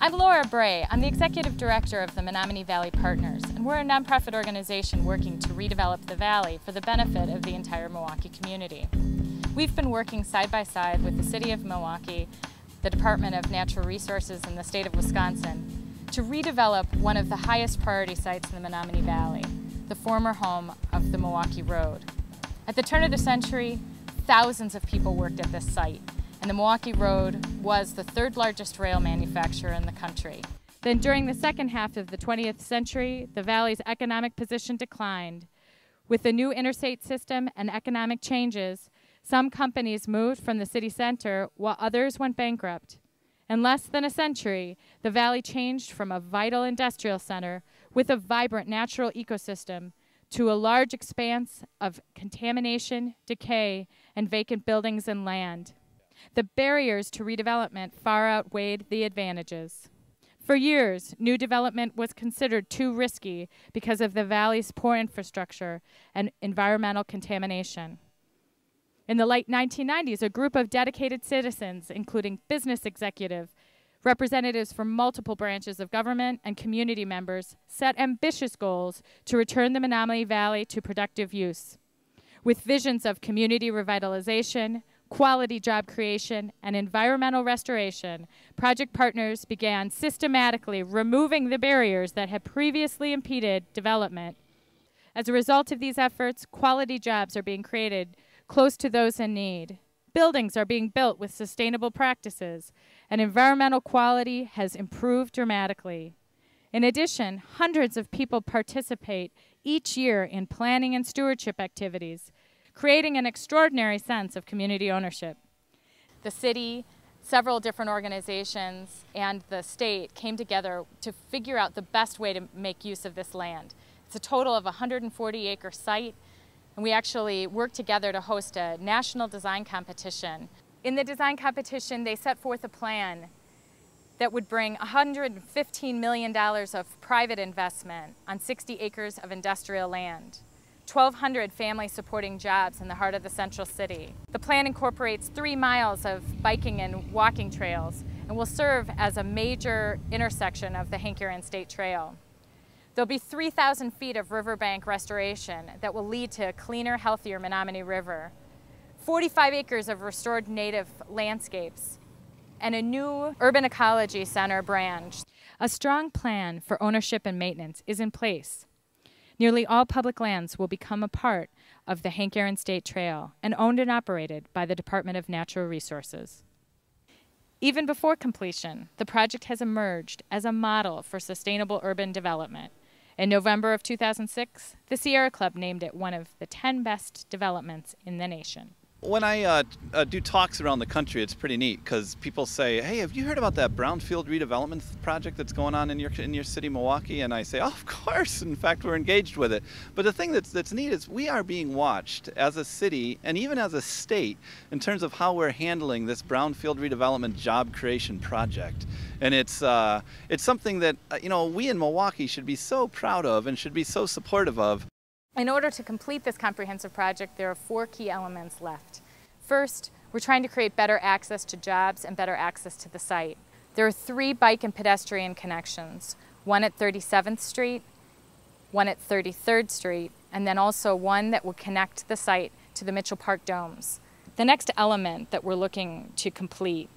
I'm Laura Bray. I'm the Executive Director of the Menomonee Valley Partners, and we're a nonprofit organization working to redevelop the valley for the benefit of the entire Milwaukee community. We've been working side by side with the City of Milwaukee, the Department of Natural Resources, and the State of Wisconsin to redevelop one of the highest priority sites in the Menomonee Valley, the former home of the Milwaukee Road. At the turn of the century, thousands of people worked at this site, and the Milwaukee Road was the third largest rail manufacturer in the country. Then during the second half of the 20th century, the valley's economic position declined. With the new interstate system and economic changes, some companies moved from the city center while others went bankrupt. In less than a century, the valley changed from a vital industrial center with a vibrant natural ecosystem to a large expanse of contamination, decay, and vacant buildings and land. The barriers to redevelopment far outweighed the advantages. For years, new development was considered too risky because of the valley's poor infrastructure and environmental contamination. In the late 1990s, a group of dedicated citizens, including business executives, representatives from multiple branches of government, and community members, set ambitious goals to return the Menomonee Valley to productive use. With visions of community revitalization, quality job creation, and environmental restoration, project partners began systematically removing the barriers that had previously impeded development. As a result of these efforts, quality jobs are being created close to those in need. Buildings are being built with sustainable practices, and environmental quality has improved dramatically. In addition, hundreds of people participate each year in planning and stewardship activities, creating an extraordinary sense of community ownership. The city, several different organizations, and the state came together to figure out the best way to make use of this land. It's a total of a 140-acre site, and we actually worked together to host a national design competition. In the design competition, they set forth a plan that would bring $115 million of private investment on 60 acres of industrial land. 1,200 family-supporting jobs in the heart of the central city. The plan incorporates 3 miles of biking and walking trails and will serve as a major intersection of the Hank Aaron State Trail. There'll be 3,000 feet of riverbank restoration that will lead to a cleaner, healthier Menomonee River, 45 acres of restored native landscapes, and a new urban ecology center branch. A strong plan for ownership and maintenance is in place. Nearly all public lands will become a part of the Hank Aaron State Trail and owned and operated by the Department of Natural Resources. Even before completion, the project has emerged as a model for sustainable urban development. In November of 2006, the Sierra Club named it one of the 10 best developments in the nation. When I do talks around the country, it's pretty neat because people say, "Hey, have you heard about that Brownfield Redevelopment project that's going on in your city, Milwaukee?" And I say, "Oh, of course. In fact, we're engaged with it." But the thing that's neat is we are being watched as a city and even as a state in terms of how we're handling this Brownfield Redevelopment job creation project. And it's something that we in Milwaukee should be so proud of and should be so supportive of. In order to complete this comprehensive project, there are 4 key elements left. First, we're trying to create better access to jobs and better access to the site. There are 3 bike and pedestrian connections, one at 37th Street, one at 33rd Street, and then also one that will connect the site to the Mitchell Park domes. The next element that we're looking to complete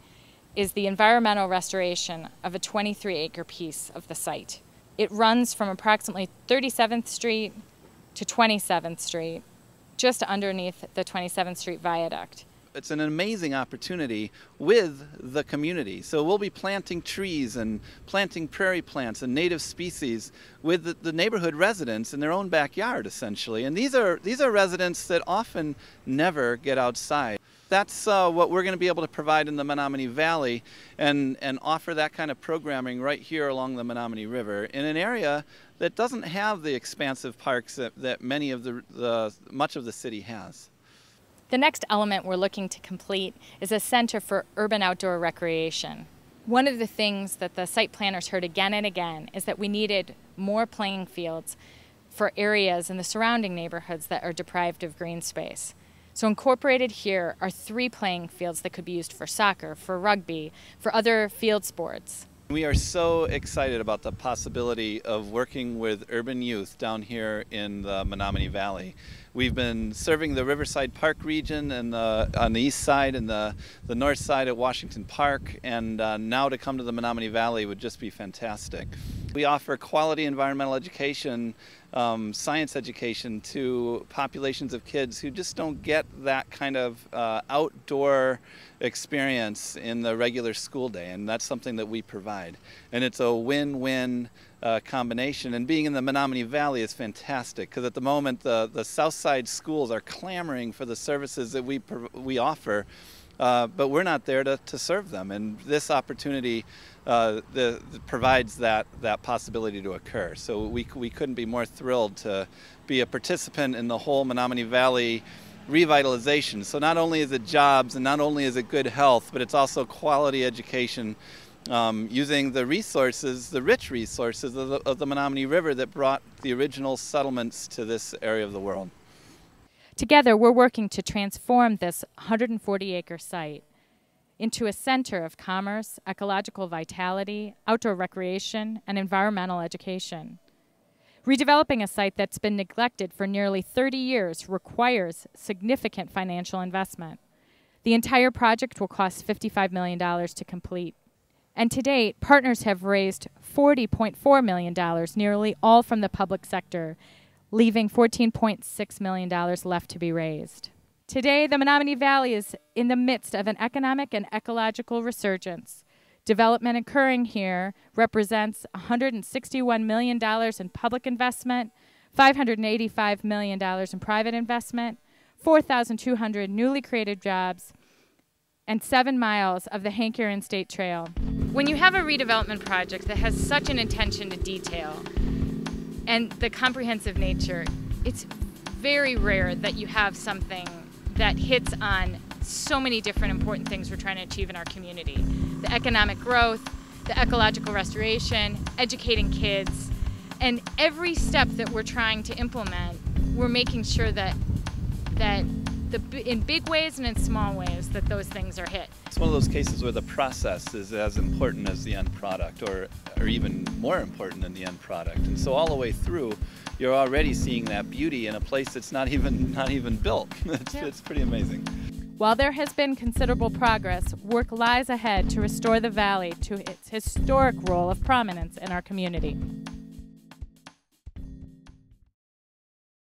is the environmental restoration of a 23-acre piece of the site. It runs from approximately 37th Street to 27th Street, just underneath the 27th Street Viaduct. It's an amazing opportunity with the community. So we'll be planting trees and planting prairie plants and native species with the neighborhood residents in their own backyard, essentially. And these are residents that often never get outside. That's what we're going to be able to provide in the Menomonee Valley and offer that kind of programming right here along the Menomonee River in an area that doesn't have the expansive parks that much of the city has. The next element we're looking to complete is a center for urban outdoor recreation. One of the things that the site planners heard again and again is that we needed more playing fields for areas in the surrounding neighborhoods that are deprived of green space. So incorporated here are 3 playing fields that could be used for soccer, for rugby, for other field sports. We are so excited about the possibility of working with urban youth down here in the Menomonee Valley. We've been serving the Riverside Park region and on the east side and the north side at Washington Park, and now to come to the Menomonee Valley would just be fantastic. We offer quality environmental education, science education to populations of kids who just don't get that kind of outdoor experience in the regular school day, and that's something that we provide. And it's a win-win combination, and being in the Menomonee Valley is fantastic because at the moment the south side schools are clamoring for the services that we offer, but we're not there to serve them, and this opportunity provides that possibility to occur. So we couldn't be more thrilled to be a participant in the whole Menomonee Valley revitalization. So not only is it jobs and not only is it good health, but it's also quality education using the resources, the rich resources of the Menomonee River that brought the original settlements to this area of the world. Together, we're working to transform this 140-acre site into a center of commerce, ecological vitality, outdoor recreation, and environmental education. Redeveloping a site that's been neglected for nearly 30 years requires significant financial investment. The entire project will cost $55 million to complete. And to date, partners have raised $40.4 million, nearly all from the public sector, leaving $14.6 million left to be raised. Today, the Menomonee Valley is in the midst of an economic and ecological resurgence. Development occurring here represents $161 million in public investment, $585 million in private investment, 4,200 newly created jobs, and 7 miles of the Hank Aaron State Trail. When you have a redevelopment project that has such an attention to detail and the comprehensive nature, it's very rare that you have something that hits on so many different important things we're trying to achieve in our community. The economic growth, the ecological restoration, educating kids, and every step that we're trying to implement, we're making sure that in big ways and in small ways that those things are hit. It's one of those cases where the process is as important as the end product, or even more important than the end product. And so all the way through, you're already seeing that beauty in a place that's not even built. It's pretty amazing. While there has been considerable progress, work lies ahead to restore the valley to its historic role of prominence in our community.